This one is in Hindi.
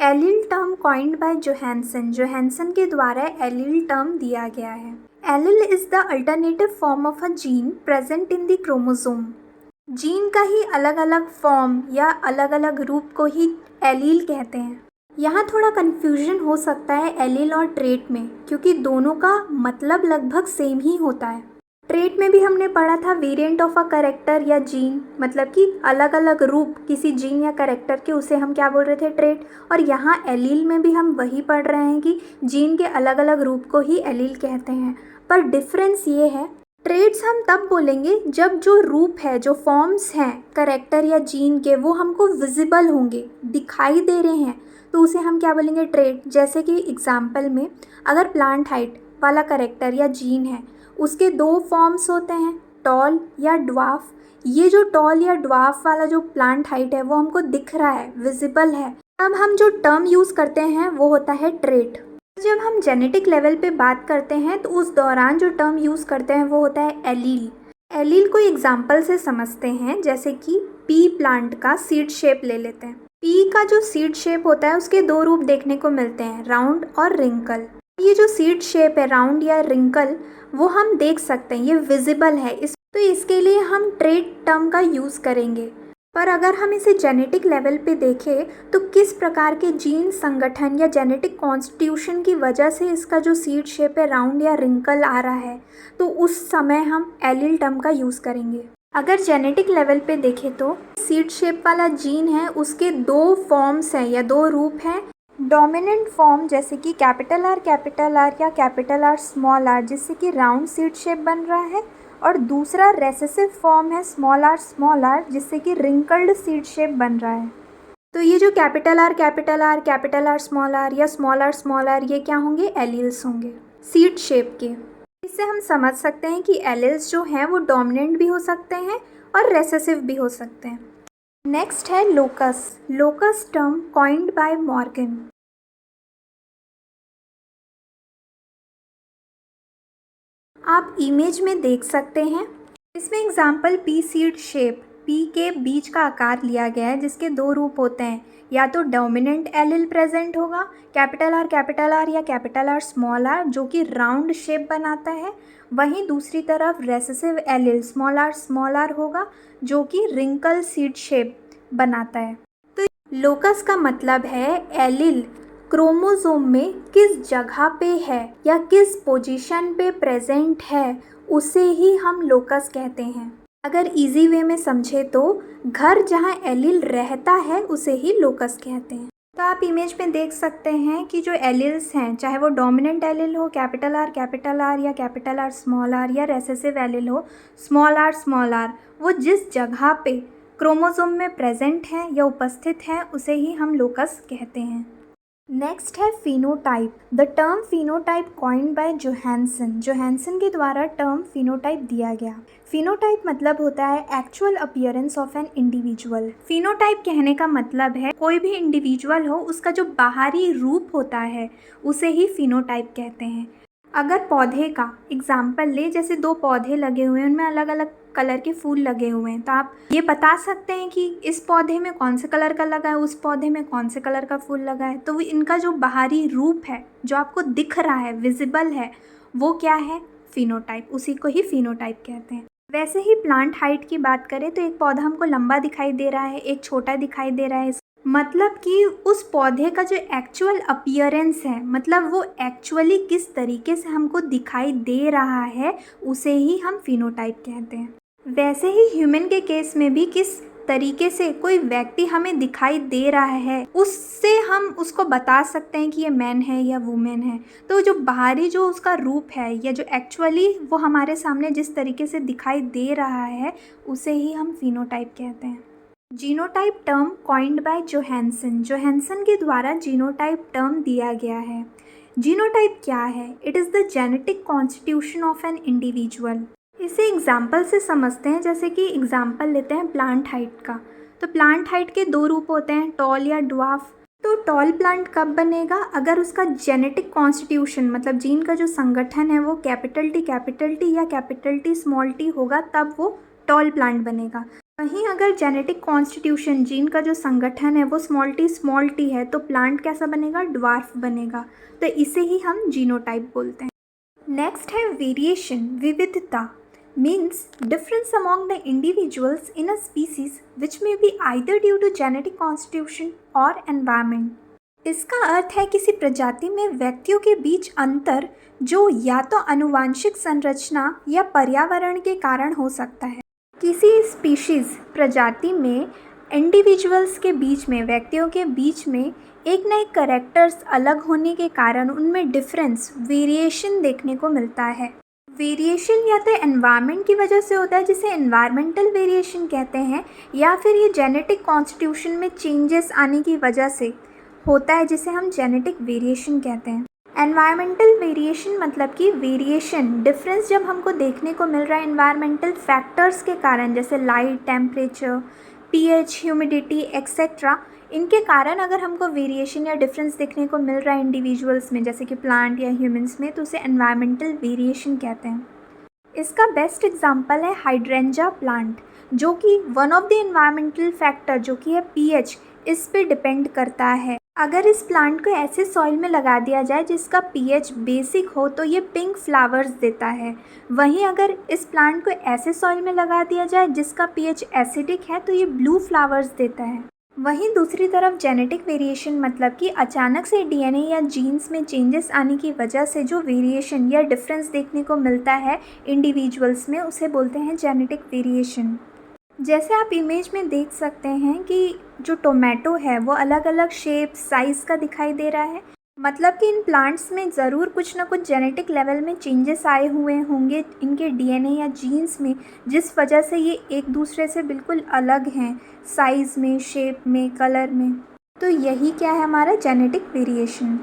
Allele term coined bye Johansson. Johansson के द्वारा एलील टर्म दिया गया है। Allele is the alternative form of a gene present in the chromosome. Gene का ही अलग अलग फॉर्म या अलग अलग रूप को ही एलील कहते हैं। यहाँ थोड़ा कन्फ्यूजन हो सकता है एलील और ट्रेट में, क्योंकि दोनों का मतलब लगभग सेम ही होता है। ट्रेट में भी हमने पढ़ा था वेरिएंट ऑफ अ कैरेक्टर या जीन, मतलब कि अलग अलग रूप किसी जीन या कैरेक्टर के, उसे हम क्या बोल रहे थे, ट्रेट। और यहाँ एलील में भी हम वही पढ़ रहे हैं कि जीन के अलग अलग रूप को ही एलील कहते हैं। पर डिफरेंस ये है, ट्रेट्स हम तब बोलेंगे जब जो रूप है, जो फॉर्म्स हैं कैरेक्टर या जीन के, वो हमको विजिबल होंगे, दिखाई दे रहे हैं, तो उसे हम क्या बोलेंगे, ट्रेट। जैसे कि एग्जाम्पल में अगर प्लांट हाइट वाला कैरेक्टर या जीन है, उसके दो फॉर्म्स होते हैं, टॉल या ड्वार्फ। ये जो टॉल या ड्वार्फ वाला जो प्लांट हाइट है वो हमको दिख रहा है, विजिबल है, अब हम जो टर्म यूज़ करते हैं वो होता है ट्रेट। जब हम जेनेटिक लेवल पे बात करते हैं तो उस दौरान जो टर्म यूज़ करते हैं वो होता है एलील। एलील को एग्जाम्पल से समझते हैं, जैसे कि पी प्लांट का सीड शेप ले लेते हैं। पी का जो सीड शेप होता है उसके दो रूप देखने को मिलते हैं, राउंड और रिंकल। ये जो सीड शेप है, राउंड या रिंकल, वो हम देख सकते हैं, ये विजिबल है, तो इसके लिए हम ट्रेट टर्म का यूज़ करेंगे। पर अगर हम इसे जेनेटिक लेवल पे देखें तो किस प्रकार के जीन संगठन या जेनेटिक कॉन्स्टिट्यूशन की वजह से इसका जो सीड शेप है, राउंड या रिंकल आ रहा है, तो उस समय हम एलील टर्म का यूज़ करेंगे। अगर जेनेटिक लेवल पे देखें तो सीड शेप वाला जीन है, उसके दो फॉर्म्स हैं या दो रूप हैं। डोमिनेंट फॉर्म जैसे कि कैपिटल आर या कैपिटल आर स्मॉल आर, जिससे कि राउंड सीड शेप बन रहा है, और दूसरा रेसेसिव फॉर्म है स्मॉल आर, जिससे कि रिंकल्ड सीड शेप बन रहा है। तो ये जो कैपिटल आर स्मॉल आर, ये क्या होंगे, एलील्स होंगे सीड शेप के। इससे हम समझ सकते हैं कि एलील्स जो हैं वो डोमिनेंट भी हो सकते हैं और रेसेसिव भी हो सकते हैं। नेक्स्ट है locus. Locus term coined bye Morgan. आप इमेज में देख सकते हैं, इसमें example P seed shape, P के बीज का आकार लिया गया है, जिसके दो रूप होते हैं, या तो डोमिनेंट एलील प्रेजेंट होगा, कैपिटल आर या कैपिटल आर जो कि राउंड शेप बनाता है। वहीं दूसरी तरफ रेसेसिव एलील स्मॉल आर होगा, जो कि रिंकल सीड शेप बनाता है। तो लोकस का मतलब है एलील क्रोमोसोम में किस जगह पे है या किस पोजीशन पे प्रेजेंट है, उसे ही हम लोकस कहते हैं। अगर इजी वे में समझे तो घर जहाँ एलील रहता है उसे ही लोकस कहते हैं। तो आप इमेज में देख सकते हैं कि जो एलील्स हैं, चाहे वो डोमिनेंट एलील हो कैपिटल आर या कैपिटल आर स्मॉल आर, या रेसेसिव एलील हो स्मॉल आर, वो जिस जगह पे क्रोमोसोम में प्रेजेंट हैं या उपस्थित हैं उसे ही हम लोकस कहते हैं। नेक्स्ट है phenotype. The term phenotype coined bye Johansson. Johansson के द्वारा टर्म फिनोटाइप दिया गया। फिनोटाइप मतलब होता है actual appearance of an individual. Phenotype कहने का मतलब है कोई भी इंडिविजुअल हो, उसका जो बाहरी रूप होता है उसे ही फिनोटाइप कहते हैं। अगर पौधे का एग्जाम्पल ले, जैसे दो पौधे लगे हुए हैं, उनमें अलग अलग कलर के फूल लगे हुए हैं, तो आप ये बता सकते हैं कि इस पौधे में कौन से कलर का लगा है, उस पौधे में कौन से कलर का फूल लगा है। तो इनका जो बाहरी रूप है, जो आपको दिख रहा है, विजिबल है, वो क्या है, फिनोटाइप। उसी को ही फिनोटाइप कहते हैं। वैसे ही प्लांट हाइट की बात करें तो एक पौधा हमको लंबा दिखाई दे रहा है, एक छोटा दिखाई दे रहा है, मतलब कि उस पौधे का जो एक्चुअल अपीयरेंस है, मतलब वो एक्चुअली किस तरीके से हमको दिखाई दे रहा है, उसे ही हम फिनोटाइप कहते हैं। वैसे ही ह्यूमन के केस में भी किस तरीके से कोई व्यक्ति हमें दिखाई दे रहा है, उससे हम उसको बता सकते हैं कि ये मैन है या वुमेन है। तो जो बाहरी जो उसका रूप है या जो एक्चुअली वो हमारे सामने जिस तरीके से दिखाई दे रहा है, उसे ही हम फिनोटाइप कहते हैं। Genotype term coined bye Johansson. Johansson के द्वारा जीनोटाइप टर्म दिया गया है। जीनोटाइप क्या है? It is the genetic constitution of an individual. इसे एग्जाम्पल से समझते हैं, जैसे कि एग्जाम्पल लेते हैं प्लांट हाइट का। तो प्लांट हाइट के दो रूप होते हैं, टॉल या ड्वार्फ। तो टॉल प्लांट कब बनेगा? अगर उसका जेनेटिक कॉन्स्टिट्यूशन मतलब जीन का जो संगठन है वो कैपिटल टी या कैपिटल टी स्मॉल टी होगा, तब वो टॉल प्लांट बनेगा। वहीं अगर जेनेटिक कॉन्स्टिट्यूशन जीन का जो संगठन है वो स्मॉल टी है तो प्लांट कैसा बनेगा, ड्वार्फ बनेगा। तो इसे ही हम जीनोटाइप बोलते हैं। नेक्स्ट है वेरिएशन, विविधता means difference among the individuals in a species which may be either due to genetic constitution और एनवायरमेंट। इसका अर्थ है किसी प्रजाति में व्यक्तियों के बीच अंतर जो या तो आनुवांशिक संरचना या पर्यावरण के कारण हो सकता है। किसी स्पीशीज़ प्रजाति में इंडिविजुअल्स के बीच में, व्यक्तियों के बीच में एक न एक करेक्टर्स अलग होने के कारण उनमें डिफरेंस, वेरिएशन देखने को मिलता है। वेरिएशन या तो एनवायरनमेंट की वजह से होता है जिसे एनवायरमेंटल वेरिएशन कहते हैं, या फिर ये जेनेटिक कॉन्स्टिट्यूशन में चेंजेस आने की वजह से होता है जिसे हम जेनेटिक वेरिएशन कहते हैं। एनवायरमेंटल वेरिएशन मतलब कि वेरिएशन, डिफरेंस जब हमको देखने को मिल रहा है एनवायरमेंटल फैक्टर्स के कारण, जैसे light, temperature, pH, humidity etcetera, इनके कारण अगर हमको वेरिएशन या डिफरेंस देखने को मिल रहा है इंडिविजुअल्स में, जैसे कि प्लांट या ह्यूमंस में, तो उसे एनवायरमेंटल वेरिएशन कहते हैं। इसका बेस्ट एग्जांपल है हाइड्रेंजा प्लांट, जो कि one of the environmental factor जो कि है पीएच, इस पे डिपेंड करता है। अगर इस प्लांट को ऐसे सॉइल में लगा दिया जाए जिसका पीएच बेसिक हो तो ये पिंक फ्लावर्स देता है। वहीं अगर इस प्लांट को ऐसे सॉइल में लगा दिया जाए जिसका पीएच एसिडिक है तो ये ब्लू फ्लावर्स देता है। वहीं दूसरी तरफ जेनेटिक वेरिएशन मतलब कि अचानक से डीएनए या जीन्स में चेंजेस आने की वजह से जो वेरिएशन या डिफरेंस देखने को मिलता है इंडिविजुअल्स में, उसे बोलते हैं जेनेटिक वेरिएशन। जैसे आप इमेज में देख सकते हैं कि जो टोमेटो है वो अलग अलग शेप, साइज़ का दिखाई दे रहा है। मतलब कि इन प्लांट्स में ज़रूर कुछ ना कुछ जेनेटिक लेवल में चेंजेस आए हुए होंगे इनके डीएनए या जीन्स में, जिस वजह से ये एक दूसरे से बिल्कुल अलग हैं, साइज़ में, शेप में, कलर में। तो यही क्या है हमारा जेनेटिक वेरिएशन।